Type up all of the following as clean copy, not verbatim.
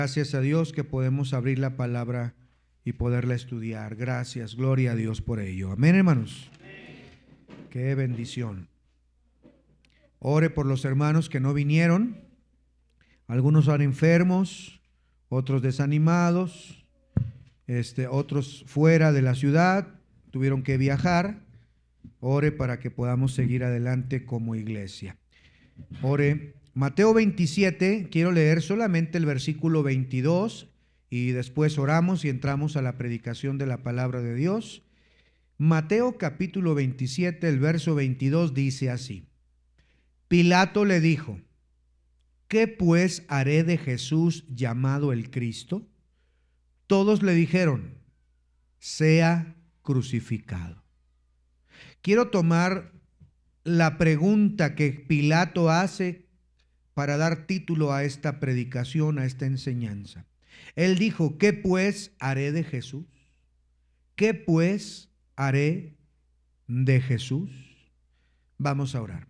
Gracias a Dios que podemos abrir la palabra y poderla estudiar. Gracias, gloria a Dios por ello. Amén, hermanos. Amén. Qué bendición. Ore por los hermanos que no vinieron. Algunos son enfermos, otros desanimados, otros fuera de la ciudad, tuvieron que viajar. Ore para que podamos seguir adelante como iglesia. Ore. Mateo 27, quiero leer solamente el versículo 22 y después oramos y entramos a la predicación de la palabra de Dios. Mateo capítulo 27, el verso 22 dice así: Pilato le dijo: ¿qué pues haré de Jesús llamado el Cristo? Todos le dijeron: sea crucificado. Quiero tomar la pregunta que Pilato hace para dar título a esta predicación, a esta enseñanza. Él dijo: ¿qué pues haré de Jesús? ¿Qué pues haré de Jesús? Vamos a orar.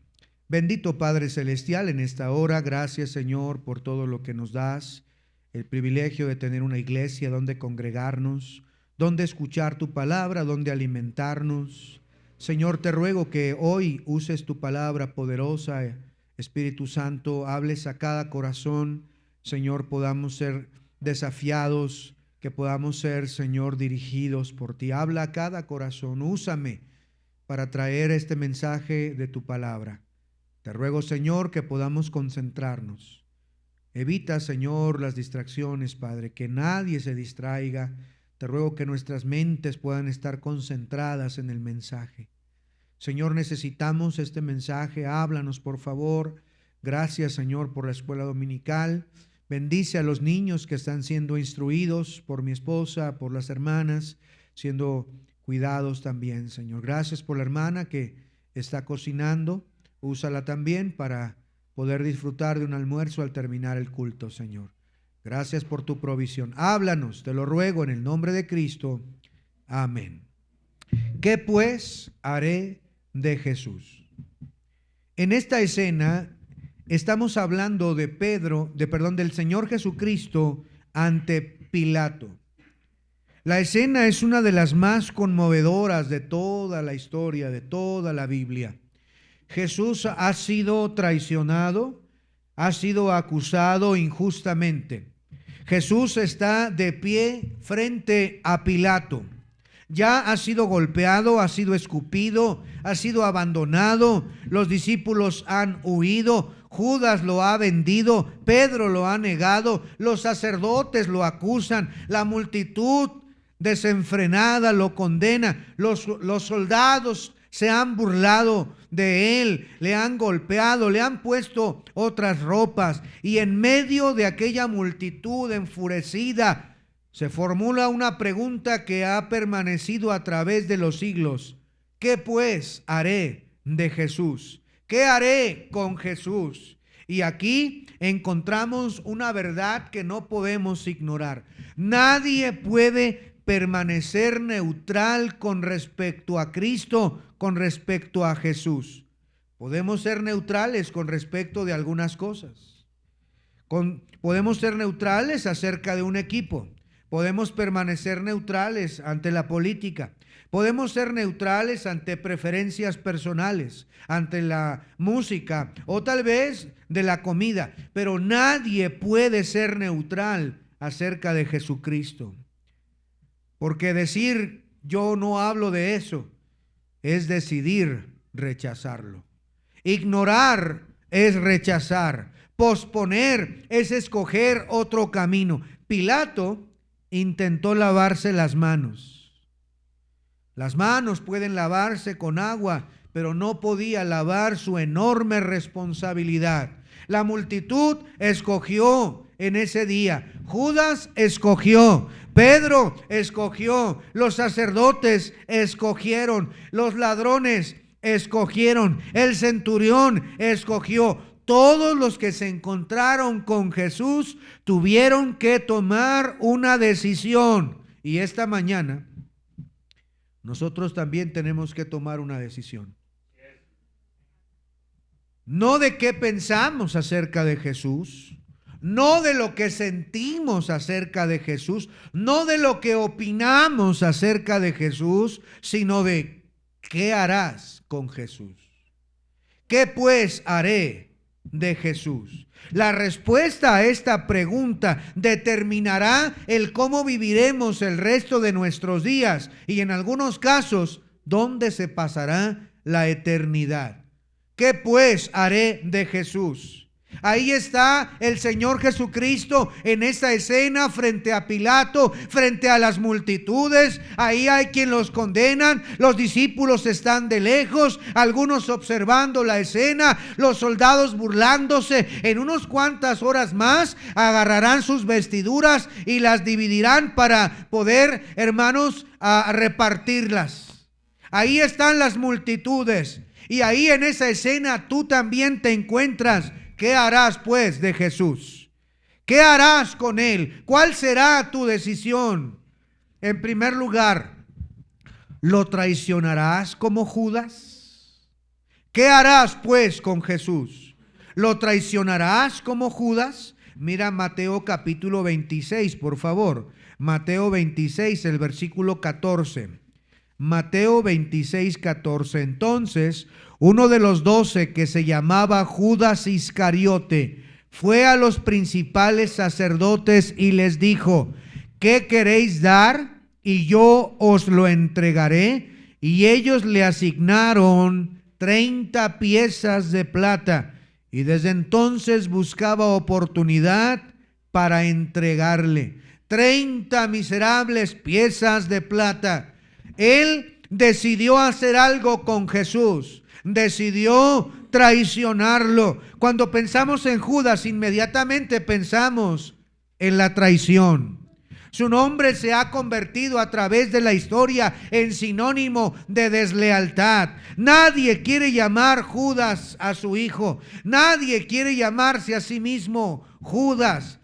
Bendito Padre Celestial, en esta hora, gracias Señor por todo lo que nos das, el privilegio de tener una iglesia donde congregarnos, donde escuchar tu palabra, donde alimentarnos. Señor, te ruego que hoy uses tu palabra poderosa. Espíritu Santo, hables a cada corazón, Señor, podamos ser desafiados, que podamos ser, Señor, dirigidos por ti. Habla a cada corazón, úsame para traer este mensaje de tu palabra. Te ruego, Señor, que podamos concentrarnos. Evita, Señor, las distracciones, Padre, que nadie se distraiga. Te ruego que nuestras mentes puedan estar concentradas en el mensaje. Señor, necesitamos este mensaje, háblanos por favor. Gracias, Señor, por la escuela dominical. Bendice a los niños que están siendo instruidos por mi esposa, por las hermanas, siendo cuidados también, Señor. Gracias por la hermana que está cocinando. Úsala también para poder disfrutar de un almuerzo al terminar el culto, Señor. Gracias por tu provisión. Háblanos, te lo ruego en el nombre de Cristo. Amén. ¿Qué pues haré de Jesús? En esta escena estamos hablando del Señor Jesucristo ante Pilato. La escena es una de las más conmovedoras de toda la historia, de toda la Biblia. Jesús ha sido traicionado, ha sido acusado injustamente. Jesús está de pie frente a Pilato. Ya ha sido golpeado, ha sido escupido, ha sido abandonado, los discípulos han huido, Judas lo ha vendido, Pedro lo ha negado, los sacerdotes lo acusan, la multitud desenfrenada lo condena, los soldados se han burlado de él, le han golpeado, le han puesto otras ropas, y en medio de aquella multitud enfurecida se formula una pregunta que ha permanecido a través de los siglos. ¿Qué pues haré de Jesús? ¿Qué haré con Jesús? Y aquí encontramos una verdad que no podemos ignorar. Nadie puede permanecer neutral con respecto a Cristo, con respecto a Jesús. Podemos ser neutrales con respecto de algunas cosas. Podemos ser neutrales acerca de un equipo. Podemos permanecer neutrales ante la política. Podemos ser neutrales ante preferencias personales, ante la música o tal vez de la comida. Pero nadie puede ser neutral acerca de Jesucristo. Porque decir yo no hablo de eso es decidir rechazarlo. Ignorar es rechazar. Posponer es escoger otro camino. Pilato intentó lavarse las manos. Las manos pueden lavarse con agua, pero no podía lavar su enorme responsabilidad. La multitud escogió en ese día. Judas escogió. Pedro escogió. Los sacerdotes escogieron. Los ladrones escogieron. El centurión escogió. Todos los que se encontraron con Jesús tuvieron que tomar una decisión. Y esta mañana nosotros también tenemos que tomar una decisión. No de qué pensamos acerca de Jesús, no de lo que sentimos acerca de Jesús, no de lo que opinamos acerca de Jesús, sino de ¿qué harás con Jesús? ¿Qué pues haré de Jesús? La respuesta a esta pregunta determinará el cómo viviremos el resto de nuestros días y en algunos casos, dónde se pasará la eternidad. ¿Qué pues haré de Jesús? Ahí está el Señor Jesucristo en esta escena frente a Pilato, frente a las multitudes. Ahí hay quien los condenan, los discípulos están de lejos, algunos observando la escena, los soldados burlándose. En unos cuantas horas más agarrarán sus vestiduras y las dividirán para poder, hermanos, repartirlas. Ahí están las multitudes y ahí en esa escena tú también te encuentras. ¿Qué harás pues de Jesús? ¿Qué harás con Él? ¿Cuál será tu decisión? En primer lugar, ¿lo traicionarás como Judas? ¿Qué harás pues con Jesús? ¿Lo traicionarás como Judas? Mira Mateo capítulo 26, por favor. Mateo 26, el versículo 14. Mateo 26, 14. Entonces, uno de los 12, que se llamaba Judas Iscariote, fue a los principales sacerdotes y les dijo: ¿qué queréis dar? Y yo os lo entregaré. Y ellos le asignaron 30 piezas de plata. Y desde entonces buscaba oportunidad para entregarle 30 miserables piezas de plata. Él decidió hacer algo con Jesús. Decidió traicionarlo. Cuando pensamos en Judas, inmediatamente pensamos en la traición. Su nombre se ha convertido a través de la historia en sinónimo de deslealtad. Nadie quiere llamar Judas a su hijo. Nadie quiere llamarse a sí mismo Judas.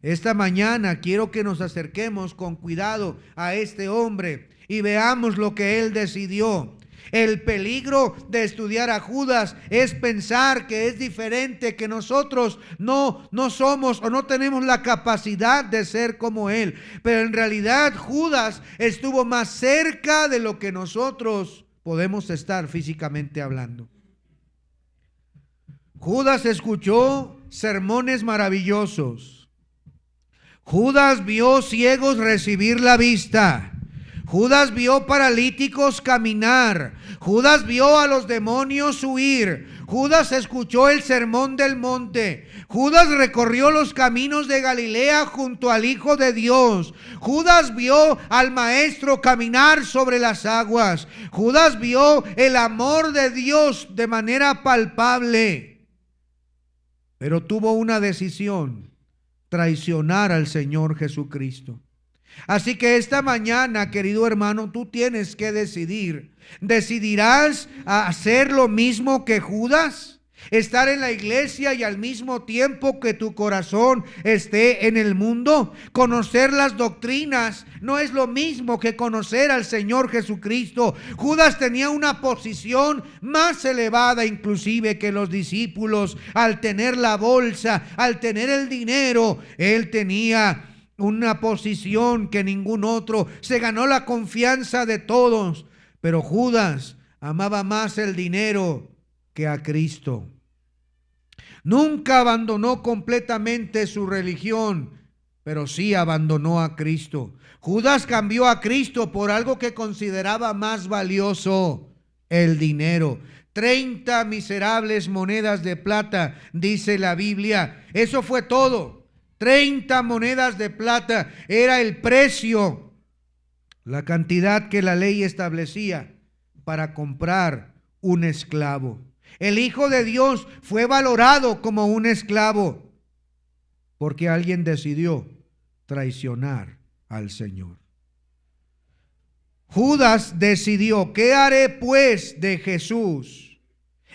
Esta mañana quiero que nos acerquemos con cuidado a este hombre y veamos lo que él decidió. El peligro de estudiar a Judas es pensar que es diferente, que nosotros no somos o no tenemos la capacidad de ser como él. Pero en realidad Judas estuvo más cerca de lo que nosotros podemos estar físicamente hablando. Judas escuchó sermones maravillosos. Judas vio ciegos recibir la vista. Judas vio paralíticos caminar. Judas vio a los demonios huir. Judas escuchó el sermón del monte. Judas recorrió los caminos de Galilea junto al Hijo de Dios. Judas vio al Maestro caminar sobre las aguas. Judas vio el amor de Dios de manera palpable. Pero tuvo una decisión: traicionar al Señor Jesucristo. Así que esta mañana, querido hermano, tú tienes que decidir. ¿Decidirás hacer lo mismo que Judas? ¿Estar en la iglesia y al mismo tiempo que tu corazón esté en el mundo? Conocer las doctrinas no es lo mismo que conocer al Señor Jesucristo. Judas tenía una posición más elevada inclusive que los discípulos. Al tener la bolsa, al tener el dinero, él tenía una posición que ningún otro. Se ganó la confianza de todos. Pero Judas amaba más el dinero que a Cristo. Nunca abandonó completamente su religión, pero sí abandonó a Cristo. Judas cambió a Cristo por algo que consideraba más valioso: el dinero. 30 miserables monedas de plata, dice la Biblia. Eso fue todo. 30 monedas de plata era el precio, la cantidad que la ley establecía para comprar un esclavo. El Hijo de Dios fue valorado como un esclavo porque alguien decidió traicionar al Señor. Judas decidió: ¿qué haré pues de Jesús?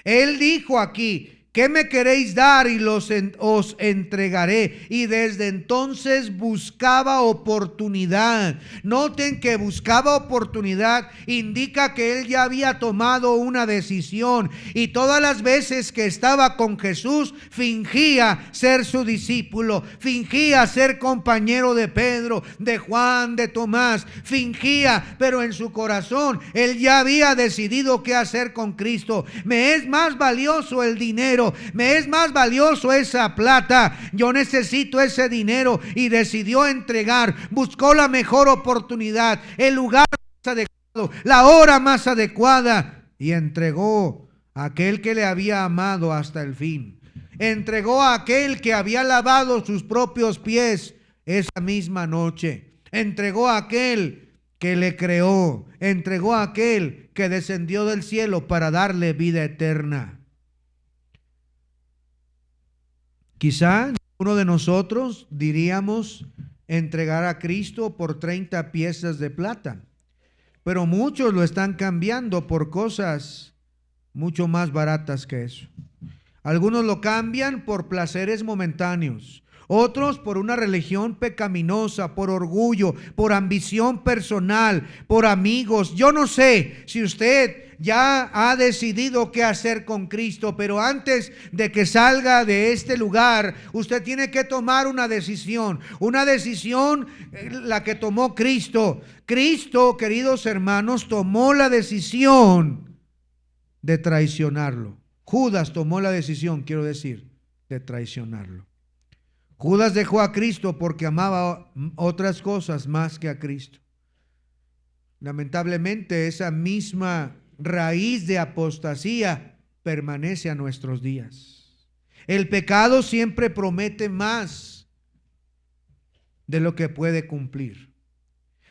Él dijo aquí: ¿Qué me queréis dar? Y os entregaré. Y desde entonces buscaba oportunidad. Noten que buscaba oportunidad indica que él ya había tomado una decisión. Y todas las veces que estaba con Jesús, fingía ser su discípulo, fingía ser compañero de Pedro, de Juan, de Tomás, fingía, pero en su corazón él ya había decidido qué hacer con Cristo. Me es más valioso el dinero, me es más valioso esa plata, yo necesito ese dinero, y decidió entregar. Buscó la mejor oportunidad, el lugar más adecuado, la hora más adecuada, y entregó a aquel que le había amado hasta el fin. Entregó a aquel que había lavado sus propios pies esa misma noche. Entregó a aquel que le creó. Entregó a aquel que descendió del cielo para darle vida eterna. Quizá uno de nosotros diríamos entregar a Cristo por 30 piezas de plata, pero muchos lo están cambiando por cosas mucho más baratas que eso. Algunos lo cambian por placeres momentáneos, otros por una religión pecaminosa, por orgullo, por ambición personal, por amigos. Yo no sé si usted ya ha decidido qué hacer con Cristo, pero antes de que salga de este lugar, usted tiene que tomar una decisión la que tomó Cristo. Cristo, queridos hermanos, tomó la decisión de traicionarlo. Judas tomó la decisión, quiero decir, de traicionarlo. Judas dejó a Cristo porque amaba otras cosas más que a Cristo. Lamentablemente, esa misma raíz de apostasía permanece a nuestros días. El pecado siempre promete más de lo que puede cumplir.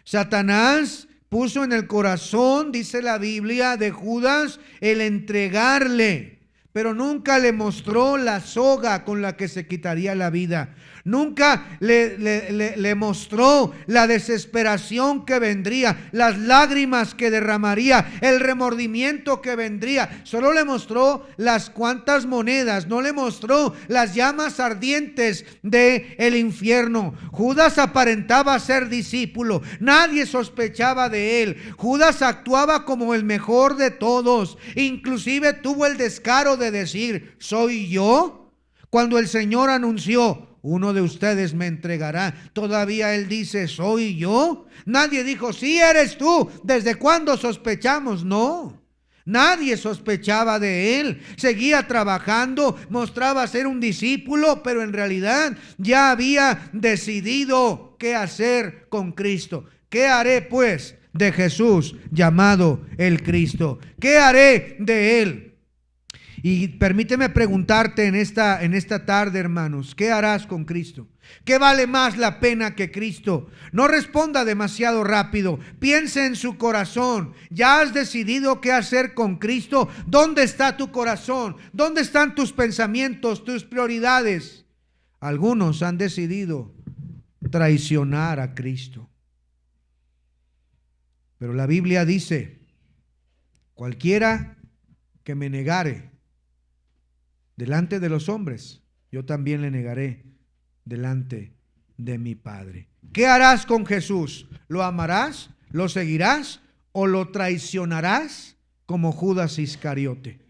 Satanás puso en el corazón, dice la Biblia, de Judas el entregarle, pero nunca le mostró la soga con la que se quitaría la vida. Nunca le mostró la desesperación que vendría, las lágrimas que derramaría, el remordimiento que vendría. Solo le mostró las cuantas monedas, no le mostró las llamas ardientes del infierno. Judas aparentaba ser discípulo, nadie sospechaba de él. Judas actuaba como el mejor de todos, inclusive tuvo el descaro de decir: ¿soy yo? Cuando el Señor anunció: uno de ustedes me entregará, todavía él dice: ¿soy yo? Nadie dijo: sí, eres tú. ¿Desde cuándo sospechamos? No, nadie sospechaba de él. Seguía trabajando, mostraba ser un discípulo, pero en realidad ya había decidido qué hacer con Cristo. ¿Qué haré pues de Jesús llamado el Cristo? ¿Qué haré de él? Y permíteme preguntarte en esta tarde, hermanos, ¿qué harás con Cristo? ¿Qué vale más la pena que Cristo? No responda demasiado rápido. Piense en su corazón. ¿Ya has decidido qué hacer con Cristo? ¿Dónde está tu corazón? ¿Dónde están tus pensamientos, tus prioridades? Algunos han decidido traicionar a Cristo. Pero la Biblia dice: cualquiera que me negare delante de los hombres, yo también le negaré delante de mi Padre. ¿Qué harás con Jesús? ¿Lo amarás? ¿Lo seguirás? ¿O lo traicionarás como Judas Iscariote?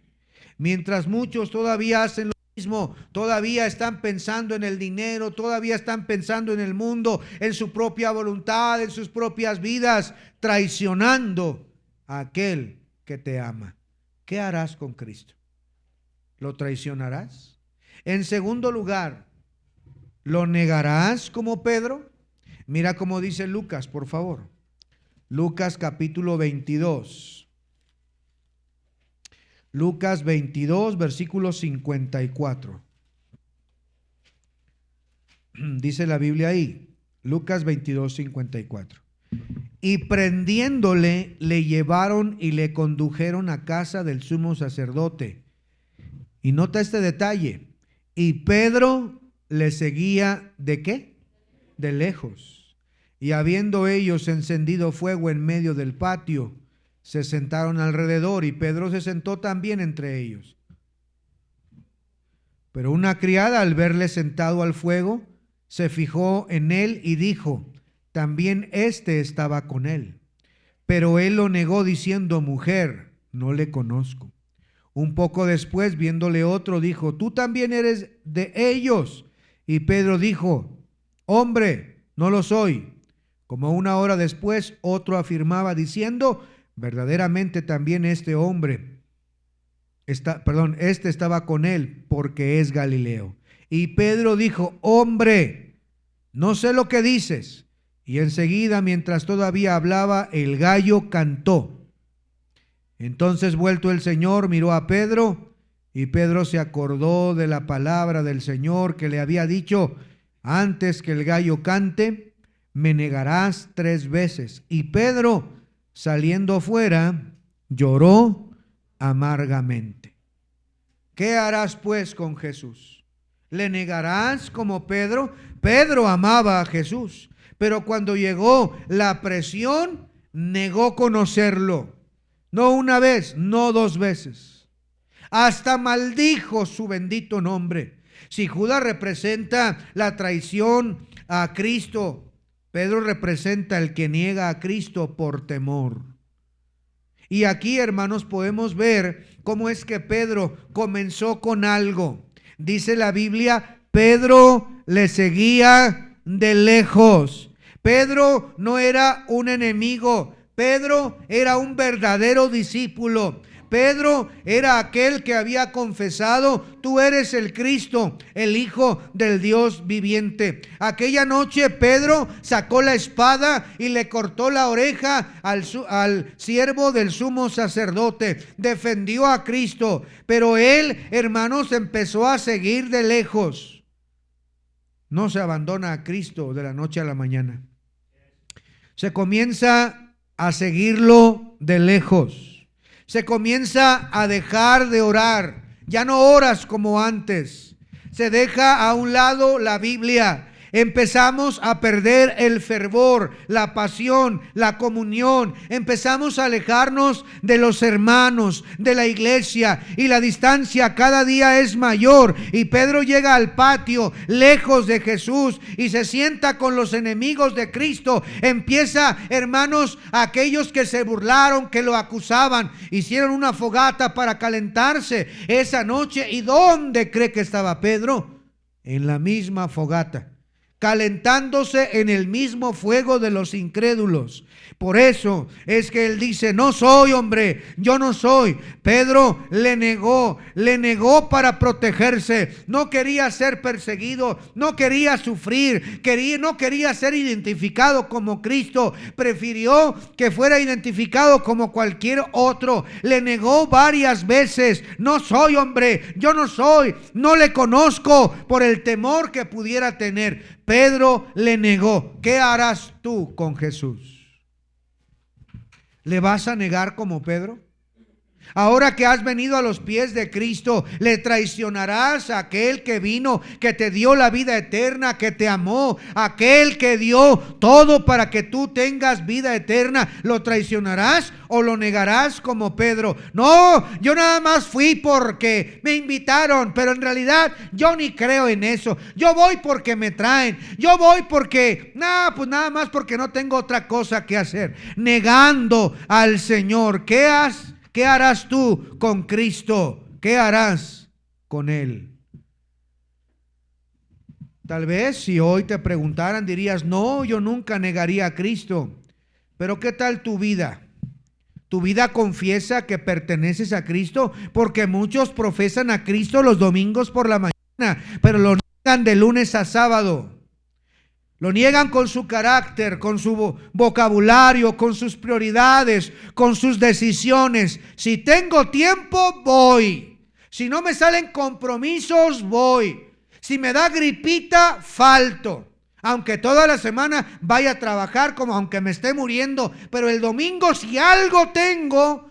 Mientras muchos todavía hacen lo mismo, todavía están pensando en el dinero, todavía están pensando en el mundo, en su propia voluntad, en sus propias vidas, traicionando a aquel que te ama. ¿Qué harás con Cristo? ¿Lo traicionarás? En segundo lugar, ¿lo negarás como Pedro? Mira cómo dice Lucas, por favor. Lucas capítulo 22. Lucas 22, versículo 54. Dice la Biblia ahí, Lucas 22, 54. Y prendiéndole, le llevaron y le condujeron a casa del sumo sacerdote. Y nota este detalle: y Pedro le seguía, ¿de qué? De lejos. Y habiendo ellos encendido fuego en medio del patio, se sentaron alrededor, y Pedro se sentó también entre ellos. Pero una criada, al verle sentado al fuego, se fijó en él y dijo: también éste estaba con él. Pero él lo negó diciendo: mujer, no le conozco. Un poco después, viéndole otro, dijo: tú también eres de ellos. Y Pedro dijo: hombre, no lo soy. Como una hora después, otro afirmaba diciendo: verdaderamente también este estaba con él, porque es Galileo. Y Pedro dijo: hombre, no sé lo que dices. Y enseguida, mientras todavía hablaba, el gallo cantó. Entonces, vuelto el Señor, miró a Pedro, y Pedro se acordó de la palabra del Señor que le había dicho: antes que el gallo cante, me negarás 3 veces. Y Pedro, saliendo fuera, lloró amargamente. ¿Qué harás pues con Jesús? ¿Le negarás como Pedro? Pedro amaba a Jesús, pero cuando llegó la presión, negó conocerlo. No una vez, no 2 veces. Hasta maldijo su bendito nombre. Si Judas representa la traición a Cristo, Pedro representa el que niega a Cristo por temor. Y aquí, hermanos, podemos ver cómo es que Pedro comenzó con algo. Dice la Biblia: Pedro le seguía de lejos. Pedro no era un enemigo. Pedro era un verdadero discípulo. Pedro era aquel que había confesado: tú eres el Cristo, el Hijo del Dios viviente. Aquella noche Pedro sacó la espada y le cortó la oreja al siervo del sumo sacerdote. Defendió a Cristo, pero él, hermanos, empezó a seguir de lejos. No se abandona a Cristo de la noche a la mañana. Se comienza a seguirlo de lejos. Se comienza a dejar de orar. Ya no oras como antes. Se deja a un lado la Biblia. Empezamos a perder el fervor, la pasión, la comunión. Empezamos a alejarnos de los hermanos, de la iglesia, y la distancia cada día es mayor. Y Pedro llega al patio, lejos de Jesús, y se sienta con los enemigos de Cristo. Empieza, hermanos, aquellos que se burlaron, que lo acusaban, hicieron una fogata para calentarse esa noche. ¿Y dónde cree que estaba Pedro? En la misma fogata, calentándose en el mismo fuego de los incrédulos. Por eso es que él dice: no soy, hombre, yo no soy. Pedro le negó para protegerse. No quería ser perseguido, no quería sufrir, no quería ser identificado como Cristo. Prefirió que fuera identificado como cualquier otro. Le negó varias veces: no soy, hombre, yo no soy, no le conozco, por el temor que pudiera tener. Pedro le negó. ¿Qué harás tú con Jesús? ¿Le vas a negar como Pedro? Ahora que has venido a los pies de Cristo, ¿le traicionarás a aquel que vino, que te dio la vida eterna, que te amó, aquel que dio todo para que tú tengas vida eterna? ¿Lo traicionarás o lo negarás como Pedro? No, yo nada más fui porque me invitaron, pero en realidad yo ni creo en eso. Yo voy porque me traen. Yo voy porque, pues nada más porque no tengo otra cosa que hacer. Negando al Señor. ¿Qué harás tú con Cristo? ¿Qué harás con Él? Tal vez si hoy te preguntaran dirías: no, yo nunca negaría a Cristo. Pero ¿qué tal tu vida? ¿Tu vida confiesa que perteneces a Cristo? Porque muchos profesan a Cristo los domingos por la mañana, pero lo niegan de lunes a sábado. Lo niegan con su carácter, con su vocabulario, con sus prioridades, con sus decisiones. Si tengo tiempo, voy. Si no me salen compromisos, voy. Si me da gripita, falto. Aunque toda la semana vaya a trabajar como aunque me esté muriendo. Pero el domingo, si algo tengo,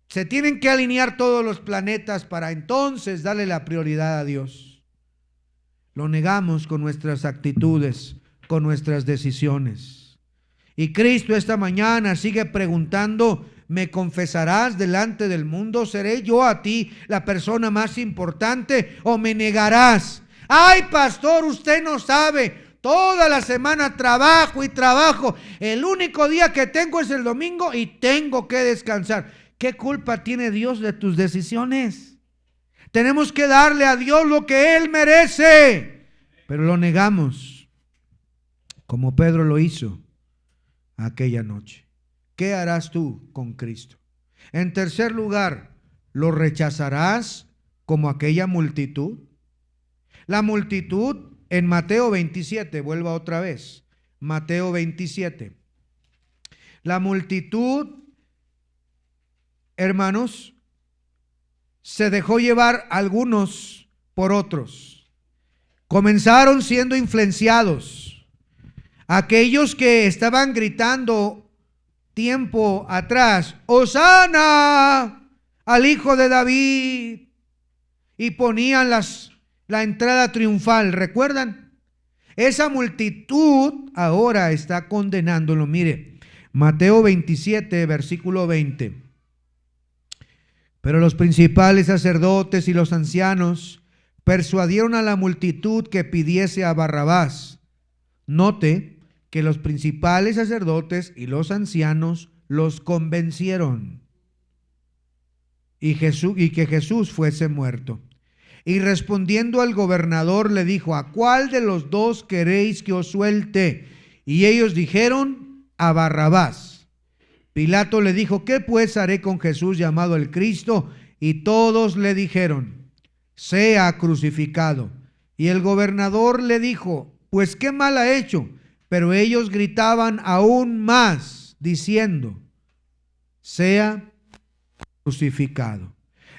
se tienen que alinear todos los planetas para entonces darle la prioridad a Dios. Lo negamos con nuestras actitudes, con nuestras decisiones. Y Cristo esta mañana sigue preguntando: ¿Me confesarás delante del mundo? ¿Seré yo a ti la persona más importante o me negarás? Ay, pastor, usted no sabe. Toda la semana trabajo y trabajo. El único día que tengo es el domingo y tengo que descansar. ¿Qué culpa tiene Dios de tus decisiones? Tenemos que darle a Dios lo que Él merece, pero lo negamos, como Pedro lo hizo aquella noche. ¿Qué harás tú con Cristo? En tercer lugar, ¿lo rechazarás como aquella multitud? La multitud en Mateo 27, vuelva otra vez, Mateo 27. La multitud, hermanos, se dejó llevar algunos por otros. Comenzaron siendo influenciados. Aquellos que estaban gritando tiempo atrás, ¡Hosana al Hijo de David! Y ponían la entrada triunfal, ¿recuerdan? Esa multitud ahora está condenándolo. Mire, Mateo 27, versículo 20. Pero los principales sacerdotes y los ancianos persuadieron a la multitud que pidiese a Barrabás. Note que los principales sacerdotes y los ancianos los convencieron y que Jesús fuese muerto. Y respondiendo al gobernador le dijo: ¿a cuál de los dos queréis que os suelte? Y ellos dijeron: a Barrabás. Pilato le dijo: ¿qué pues haré con Jesús llamado el Cristo? Y todos le dijeron: sea crucificado. Y el gobernador le dijo: pues qué mal ha hecho. Pero ellos gritaban aún más, diciendo: sea crucificado.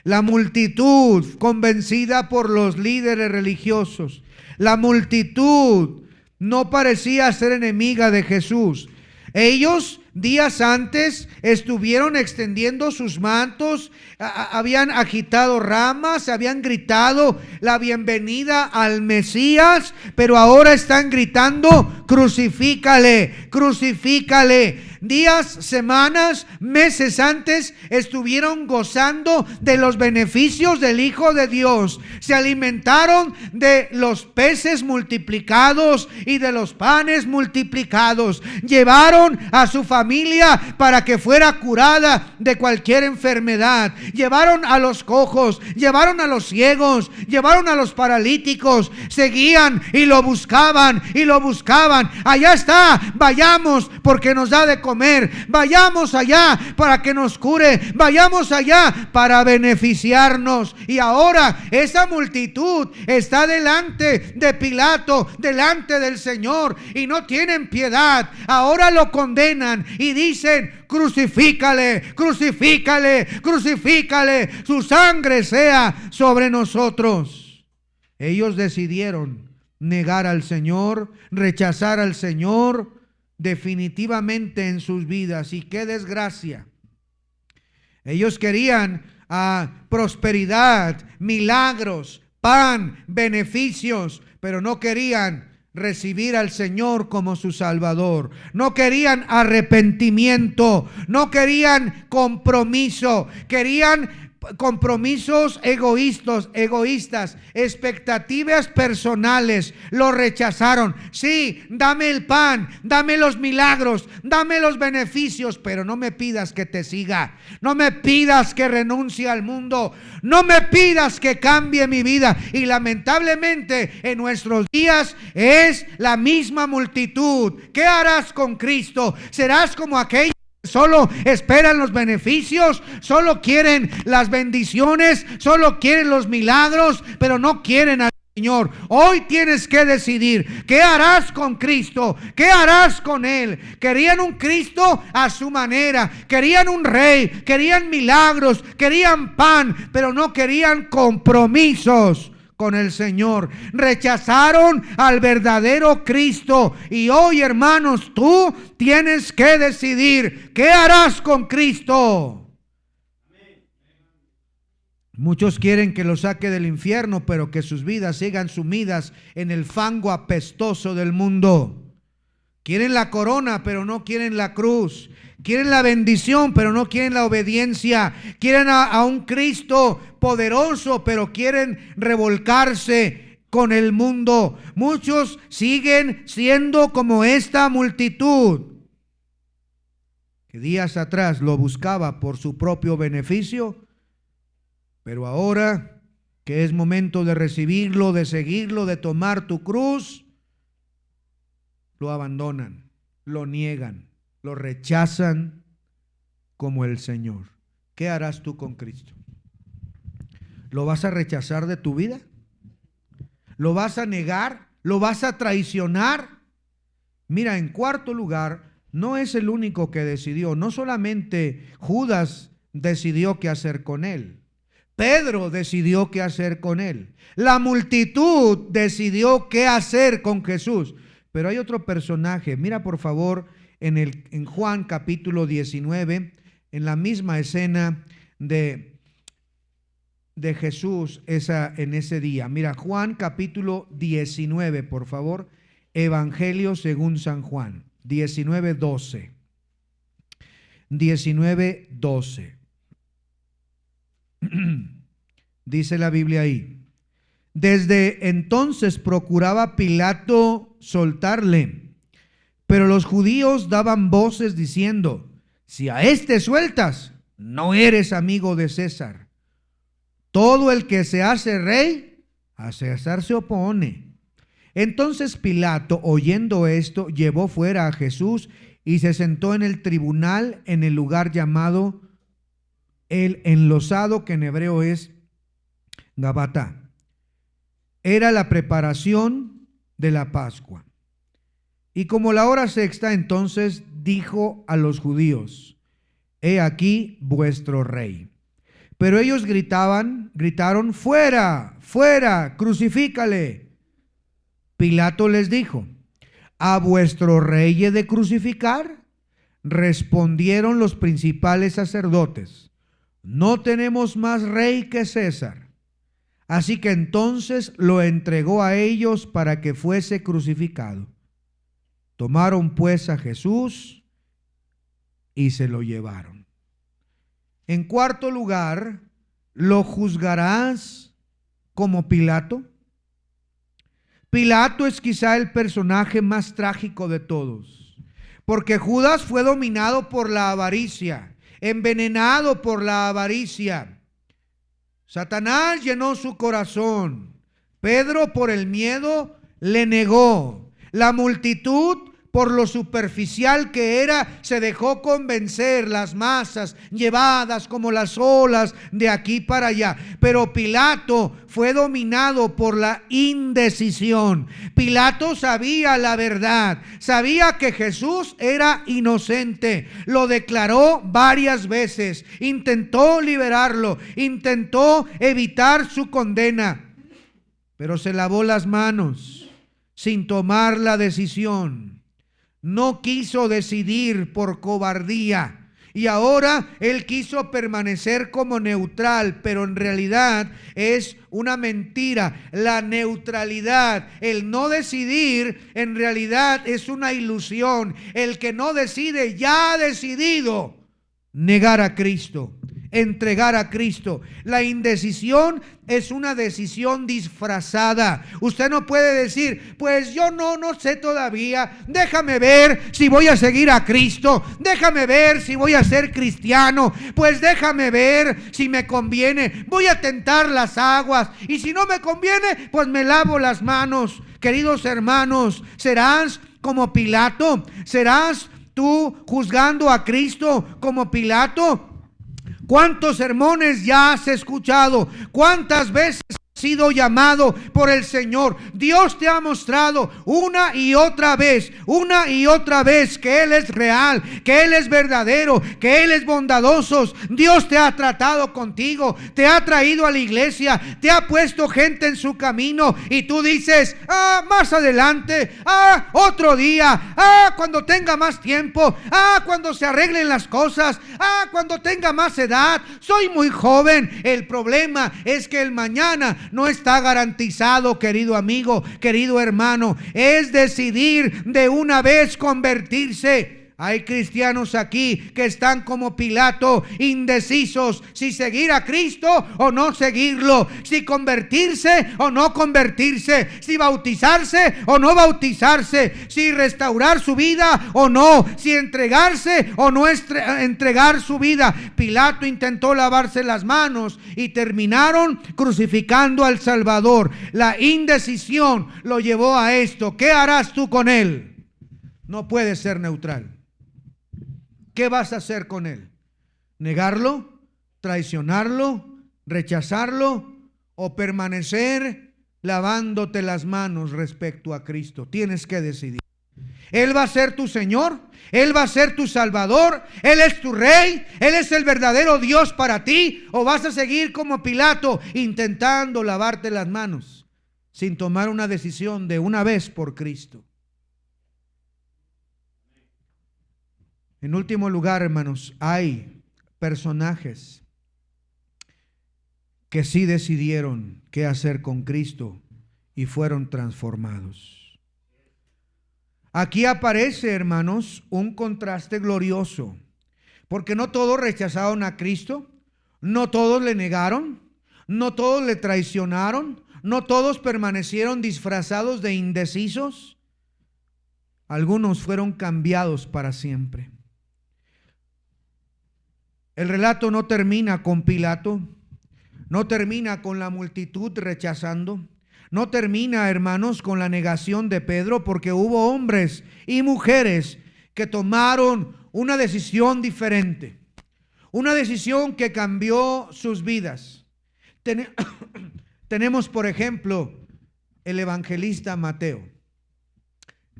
La multitud, convencida por los líderes religiosos, la multitud no parecía ser enemiga de Jesús. Ellos días antes estuvieron extendiendo sus mantos, habían agitado ramas, habían gritado la bienvenida al Mesías, pero ahora están gritando: crucifícale, crucifícale. Días, semanas, meses antes estuvieron gozando de los beneficios del Hijo de Dios. Se alimentaron de los peces multiplicados y de los panes multiplicados. Llevaron a su familia para que fuera curada de cualquier enfermedad. Llevaron a los cojos, llevaron a los ciegos, llevaron a los paralíticos. Seguían y lo buscaban y lo buscaban. Allá está, vayamos porque nos da de comer, vayamos allá para que nos cure, vayamos allá para beneficiarnos. Y ahora esa multitud está delante de Pilato, delante del Señor, y no tienen piedad. Ahora lo condenan y dicen: crucifícale, crucifícale, crucifícale, su sangre sea sobre nosotros. Ellos decidieron negar al Señor, rechazar al Señor definitivamente en sus vidas. Y qué desgracia. Ellos querían prosperidad, milagros, pan, beneficios, pero no querían recibir al Señor como su Salvador. No querían arrepentimiento, no querían compromiso, querían compromisos egoístas, expectativas personales. Lo rechazaron. Sí, dame el pan, dame los milagros, dame los beneficios, pero no me pidas que te siga, no me pidas que renuncie al mundo, no me pidas que cambie mi vida. Y lamentablemente en nuestros días es la misma multitud. ¿Qué harás con Cristo? ¿Serás como aquellos que solo esperan los beneficios, solo quieren las bendiciones, solo quieren los milagros, pero no quieren al Señor? Hoy tienes que decidir: ¿qué harás con Cristo? ¿Qué harás con Él? Querían un Cristo a su manera, querían un rey, querían milagros, querían pan, pero no querían compromisos con el Señor. Rechazaron al verdadero Cristo. Y hoy, hermanos, tú tienes que decidir: ¿qué harás con Cristo? Muchos quieren que lo saque del infierno, pero que sus vidas sigan sumidas en el fango apestoso del mundo. Quieren la corona, pero no quieren la cruz. Quieren la bendición, pero no quieren la obediencia. Quieren a un Cristo poderoso, pero quieren revolcarse con el mundo. Muchos siguen siendo como esta multitud que días atrás lo buscaba por su propio beneficio, pero ahora que es momento de recibirlo, de seguirlo, de tomar tu cruz, lo abandonan, lo niegan, lo rechazan como el Señor. ¿Qué harás tú con Cristo? ¿Lo vas a rechazar de tu vida? ¿Lo vas a negar? ¿Lo vas a traicionar? Mira, en cuarto lugar, no es el único que decidió. No solamente Judas decidió qué hacer con él. Pedro decidió qué hacer con él. La multitud decidió qué hacer con Jesús. Pero hay otro personaje. Mira por favor en Juan capítulo 19, en la misma escena de Jesús en ese día. Mira, Juan capítulo 19, por favor. Evangelio según San Juan. 19:12. 19:12. Dice la Biblia ahí: desde entonces procuraba Pilato soltarle, pero los judíos daban voces diciendo: si a este sueltas, no eres amigo de César. Todo el que se hace rey, a César se opone. Entonces Pilato, oyendo esto, llevó fuera a Jesús y se sentó en el tribunal en el lugar llamado el enlosado, que en hebreo es Gabata. Era la preparación de la Pascua. Y como la hora sexta, entonces dijo a los judíos: he aquí vuestro rey. Pero ellos gritaron: fuera, fuera, crucifícale. Pilato les dijo: ¿a vuestro rey he de crucificar? Respondieron los principales sacerdotes: no tenemos más rey que César. Así que entonces lo entregó a ellos para que fuese crucificado. Tomaron pues a Jesús y se lo llevaron. En cuarto lugar, ¿lo juzgarás como Pilato? Pilato es quizá el personaje más trágico de todos, porque Judas fue dominado por la avaricia, envenenado por la avaricia. Satanás llenó su corazón. Pedro, por el miedo, le negó. La multitud, por lo superficial que era, se dejó convencer. Las masas llevadas como las olas de aquí para allá. Pero Pilato fue dominado por la indecisión. Pilato sabía la verdad, sabía que Jesús era inocente. Lo declaró varias veces, intentó liberarlo, intentó evitar su condena, pero se lavó las manos sin tomar la decisión. No quiso decidir por cobardía y ahora él quiso permanecer como neutral, pero en realidad es una mentira. La neutralidad, el no decidir, en realidad es una ilusión. El que no decide ya ha decidido negar a Cristo, entregar a Cristo. La indecisión es una decisión disfrazada. Usted no puede decir: pues yo no sé todavía, déjame ver si voy a seguir a Cristo, déjame ver si voy a ser cristiano, pues déjame ver si me conviene, voy a tentar las aguas y si no me conviene, pues me lavo las manos. Queridos hermanos, ¿serás como Pilato? ¿Serás tú juzgando a Cristo como Pilato? ¿Cuántos sermones ya has escuchado? ¿Cuántas veces has sido llamado por el Señor? Dios te ha mostrado una y otra vez que Él es real, que Él es verdadero, que Él es bondadoso. Dios te ha tratado contigo, te ha traído a la iglesia, te ha puesto gente en su camino y tú dices: más adelante, otro día, cuando tenga más tiempo, cuando se arreglen las cosas, cuando tenga más edad, soy muy joven. El problema es que el mañana no está garantizado, querido amigo, querido hermano. Es decidir de una vez convertirse. Hay cristianos aquí que están como Pilato, indecisos si seguir a Cristo o no seguirlo, si convertirse o no convertirse, si bautizarse o no bautizarse, si restaurar su vida o no, si entregarse o no entregar su vida. Pilato intentó lavarse las manos y terminaron crucificando al Salvador. La indecisión lo llevó a esto. ¿Qué harás tú con él? No puedes ser neutral. ¿Qué vas a hacer con él? ¿Negarlo? ¿Traicionarlo? ¿Rechazarlo? ¿O permanecer lavándote las manos respecto a Cristo? Tienes que decidir. Él va a ser tu Señor, Él va a ser tu Salvador, Él es tu Rey, Él es el verdadero Dios para ti. ¿O vas a seguir como Pilato intentando lavarte las manos sin tomar una decisión de una vez por Cristo? En último lugar, hermanos, hay personajes que sí decidieron qué hacer con Cristo y fueron transformados. Aquí aparece, hermanos, un contraste glorioso, porque no todos rechazaron a Cristo, no todos le negaron, no todos le traicionaron, no todos permanecieron disfrazados de indecisos. Algunos fueron cambiados para siempre. El relato no termina con Pilato, no termina con la multitud rechazando, no termina, hermanos, con la negación de Pedro, porque hubo hombres y mujeres que tomaron una decisión diferente, una decisión que cambió sus vidas. Tenemos, por ejemplo, el evangelista Mateo.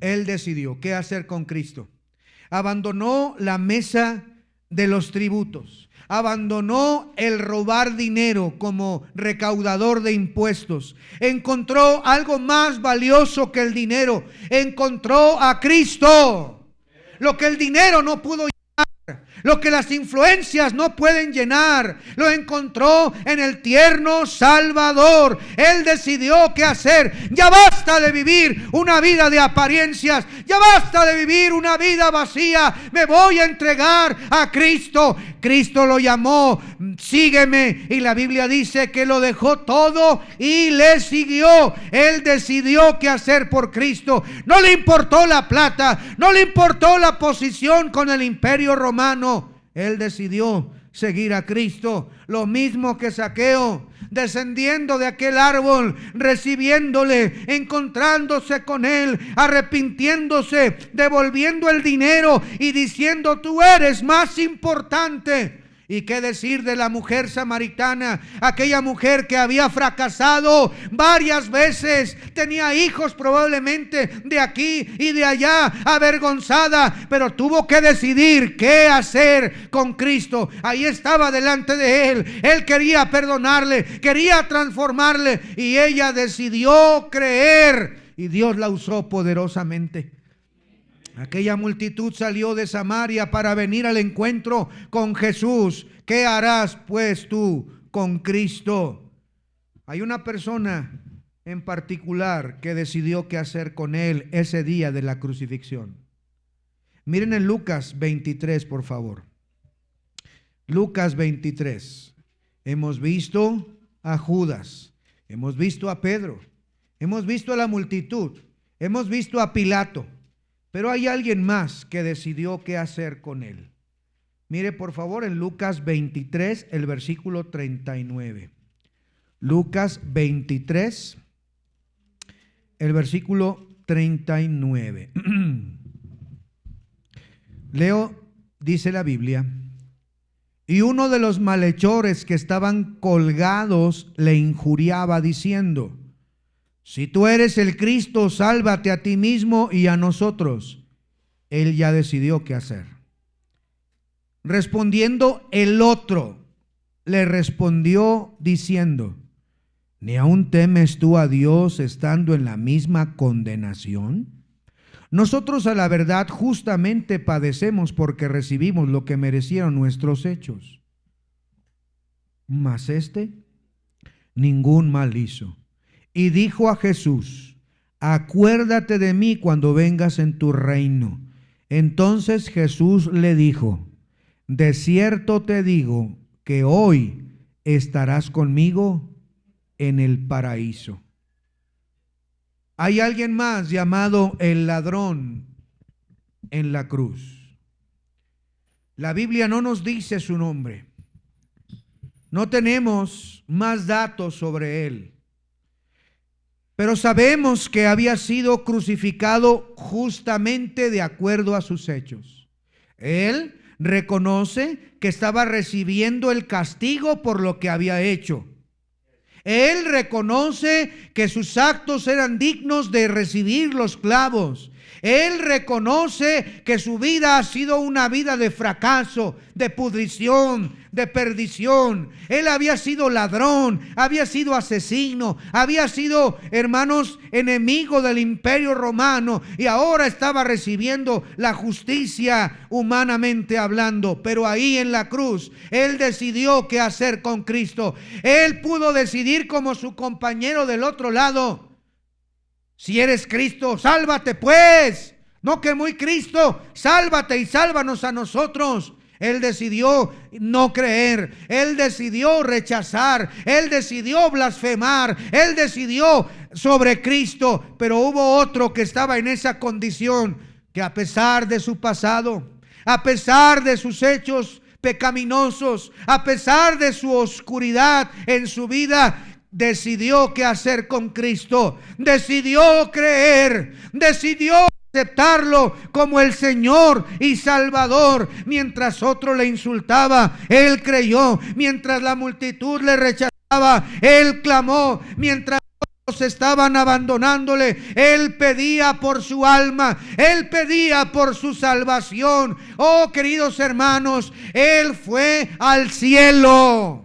Él decidió qué hacer con Cristo. Abandonó la mesa de los tributos, abandonó el robar dinero como recaudador de impuestos, encontró algo más valioso que el dinero, encontró a Cristo, lo que el dinero no pudo llenar, lo que las influencias no pueden llenar, lo encontró en el tierno Salvador. Él decidió qué hacer. Ya basta de vivir una vida de apariencias, ya basta de vivir una vida vacía. Me voy a entregar a Cristo. Cristo lo llamó, sígueme, y la Biblia dice que lo dejó todo y le siguió. Él decidió qué hacer por Cristo. No le importó la plata, no le importó la posición con el imperio romano. Él decidió seguir a Cristo. Lo mismo que Zaqueo, descendiendo de aquel árbol, recibiéndole, encontrándose con él, arrepintiéndose, devolviendo el dinero y diciendo: tú eres más importante. ¿Y qué decir de la mujer samaritana? Aquella mujer que había fracasado varias veces, tenía hijos probablemente de aquí y de allá, avergonzada, pero tuvo que decidir qué hacer con Cristo. Ahí estaba delante de él. Él quería perdonarle, quería transformarle, y ella decidió creer, y Dios la usó poderosamente. Aquella multitud salió de Samaria para venir al encuentro con Jesús. ¿Qué harás pues tú con Cristo? Hay una persona en particular que decidió qué hacer con él ese día de la crucifixión. Miren en Lucas 23, por favor. Lucas 23. Hemos visto a Judas, hemos visto a Pedro, hemos visto a la multitud, hemos visto a Pilato. Pero hay alguien más que decidió qué hacer con él. Mire por favor en Lucas 23, el versículo 39. Lucas 23, el versículo 39. Leo, dice la Biblia: y uno de los malhechores que estaban colgados le injuriaba diciendo: si tú eres el Cristo, sálvate a ti mismo y a nosotros. Él ya decidió qué hacer. Respondiendo el otro, le respondió diciendo: ¿ni aún temes tú a Dios estando en la misma condenación? Nosotros a la verdad justamente padecemos porque recibimos lo que merecieron nuestros hechos. Mas este ningún mal hizo. Y dijo a Jesús: acuérdate de mí cuando vengas en tu reino. Entonces Jesús le dijo: de cierto te digo que hoy estarás conmigo en el paraíso. Hay alguien más llamado el ladrón en la cruz. La Biblia no nos dice su nombre. No tenemos más datos sobre él. Pero sabemos que había sido crucificado justamente de acuerdo a sus hechos. Él reconoce que estaba recibiendo el castigo por lo que había hecho. Él reconoce que sus actos eran dignos de recibir los clavos. Él reconoce que su vida ha sido una vida de fracaso, de pudrición, de perdición. Él había sido ladrón, había sido asesino, había sido, hermanos, enemigo del imperio romano, y ahora estaba recibiendo la justicia humanamente hablando. Pero ahí en la cruz, él decidió qué hacer con Cristo. Él pudo decidir como su compañero del otro lado: si eres Cristo, sálvate pues. No que muy Cristo, sálvate y sálvanos a nosotros. Él decidió no creer, él decidió rechazar, él decidió blasfemar, él decidió sobre Cristo. Pero hubo otro que estaba en esa condición, que a pesar de su pasado, a pesar de sus hechos pecaminosos, a pesar de su oscuridad en su vida, decidió qué hacer con Cristo, decidió creer, decidió aceptarlo como el Señor y Salvador. Mientras otro le insultaba, él creyó. Mientras la multitud le rechazaba, él clamó. Mientras todos estaban abandonándole, él pedía por su alma, él pedía por su salvación. Oh, queridos hermanos, él fue al cielo.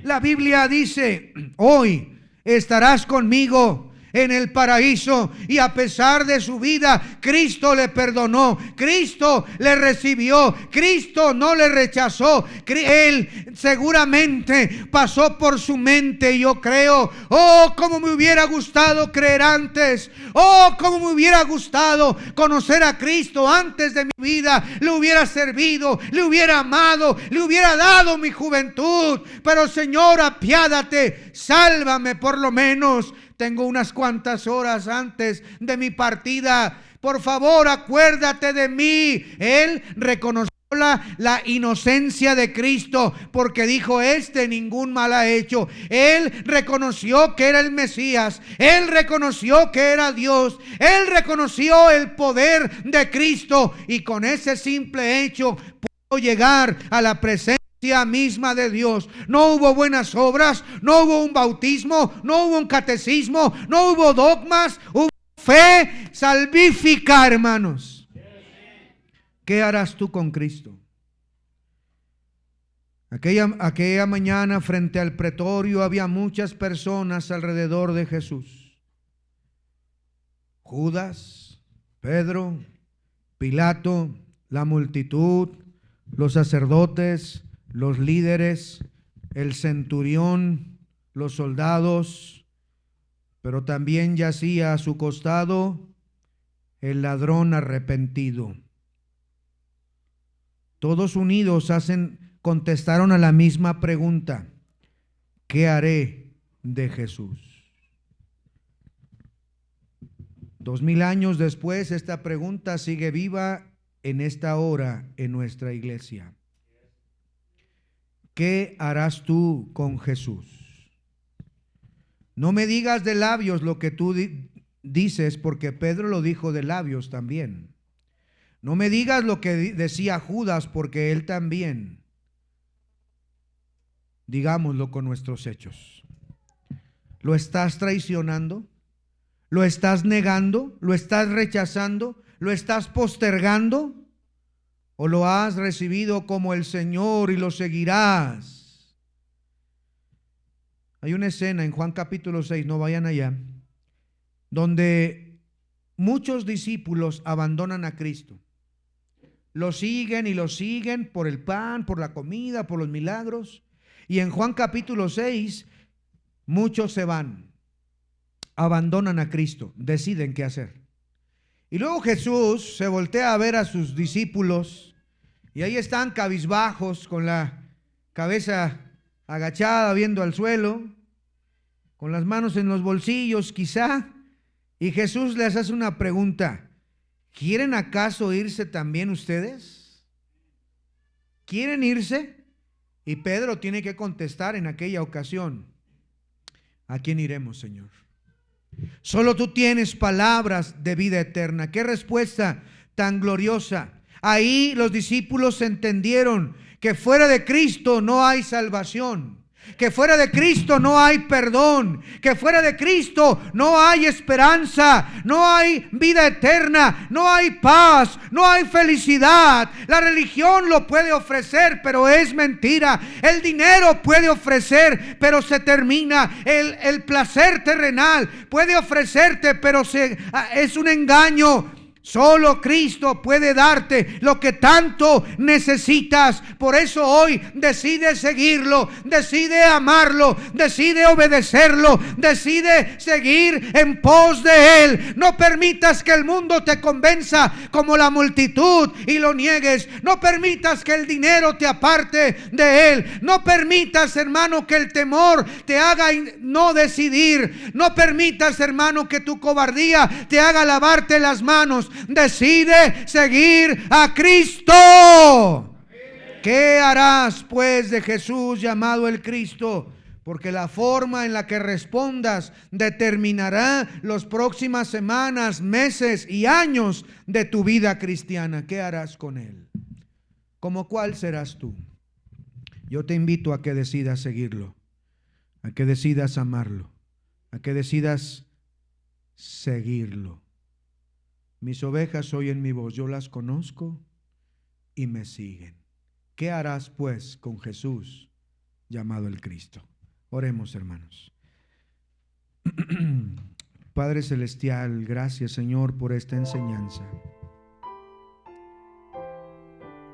La Biblia dice: hoy estarás conmigo en el paraíso. Y a pesar de su vida, Cristo le perdonó, Cristo le recibió, Cristo no le rechazó. Él seguramente pasó por su mente, yo creo: oh, cómo me hubiera gustado creer antes, oh, cómo me hubiera gustado conocer a Cristo antes de mi vida. Le hubiera servido, le hubiera amado, le hubiera dado mi juventud. Pero Señor, apiádate, sálvame por lo menos. Tengo unas cuantas horas antes de mi partida. Por favor, acuérdate de mí. Él reconoció la inocencia de Cristo, porque dijo: este ningún mal ha hecho. Él reconoció que era el Mesías, él reconoció que era Dios, él reconoció el poder de Cristo, y con ese simple hecho pudo llegar a la presencia misma de Dios. No hubo buenas obras, no hubo un bautismo, no hubo un catecismo, no hubo dogmas, hubo fe salvífica, hermanos. ¿Qué harás tú con Cristo? Aquella mañana, frente al pretorio, había muchas personas alrededor de Jesús. Judas, Pedro, Pilato, la multitud, los sacerdotes, los líderes, el centurión, los soldados. Pero también yacía a su costado el ladrón arrepentido. Todos unidos contestaron a la misma pregunta: ¿qué haré de Jesús? 2000 años después, esta pregunta sigue viva en esta hora en nuestra iglesia. ¿Qué harás tú con Jesús? No me digas de labios lo que tú dices, porque Pedro lo dijo de labios también. No me digas lo que decía Judas, porque él también. Digámoslo con nuestros hechos. ¿Lo estás traicionando? ¿Lo estás negando? ¿Lo estás rechazando? ¿Lo estás postergando? ¿O lo has recibido como el Señor y lo seguirás? Hay una escena en Juan capítulo 6, no vayan allá, donde muchos discípulos abandonan a Cristo. Lo siguen y lo siguen por el pan, por la comida, por los milagros. Y en Juan capítulo 6 muchos se van, abandonan a Cristo, deciden qué hacer. Y luego Jesús se voltea a ver a sus discípulos y ahí están cabizbajos, con la cabeza agachada, viendo al suelo, con las manos en los bolsillos quizá. Y Jesús les hace una pregunta: ¿quieren acaso irse también ustedes? ¿Quieren irse? Y Pedro tiene que contestar en aquella ocasión: ¿a quién iremos, Señor? Solo tú tienes palabras de vida eterna. Qué respuesta tan gloriosa. Ahí los discípulos entendieron que fuera de Cristo no hay salvación, que fuera de Cristo no hay perdón, que fuera de Cristo no hay esperanza, no hay vida eterna, no hay paz, no hay felicidad. La religión lo puede ofrecer, pero es mentira. El dinero puede ofrecer, pero se termina. El placer terrenal puede ofrecerte, pero es un engaño. Solo Cristo puede darte lo que tanto necesitas. Por eso hoy decide seguirlo, decide amarlo, decide obedecerlo, decide seguir en pos de Él. No permitas que el mundo te convenza como la multitud y lo niegues. No permitas que el dinero te aparte de Él. No permitas, hermano, que el temor te haga no decidir. No permitas, hermano, que tu cobardía te haga lavarte las manos. Decide seguir a Cristo. ¿Qué harás pues de Jesús llamado el Cristo? Porque la forma en la que respondas determinará las próximas semanas, meses y años de tu vida cristiana. ¿Qué harás con Él? ¿Cómo cuál serás tú? Yo te invito a que decidas seguirlo, a que decidas amarlo, a que decidas seguirlo. Mis ovejas oyen mi voz, yo las conozco y me siguen. ¿Qué harás pues con Jesús llamado el Cristo? Oremos, hermanos. Padre Celestial, gracias, Señor, por esta enseñanza.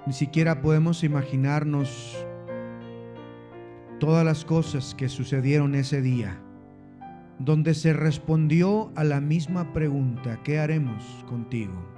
Ni siquiera podemos imaginarnos todas las cosas que sucedieron ese día, donde se respondió a la misma pregunta: ¿qué haremos contigo?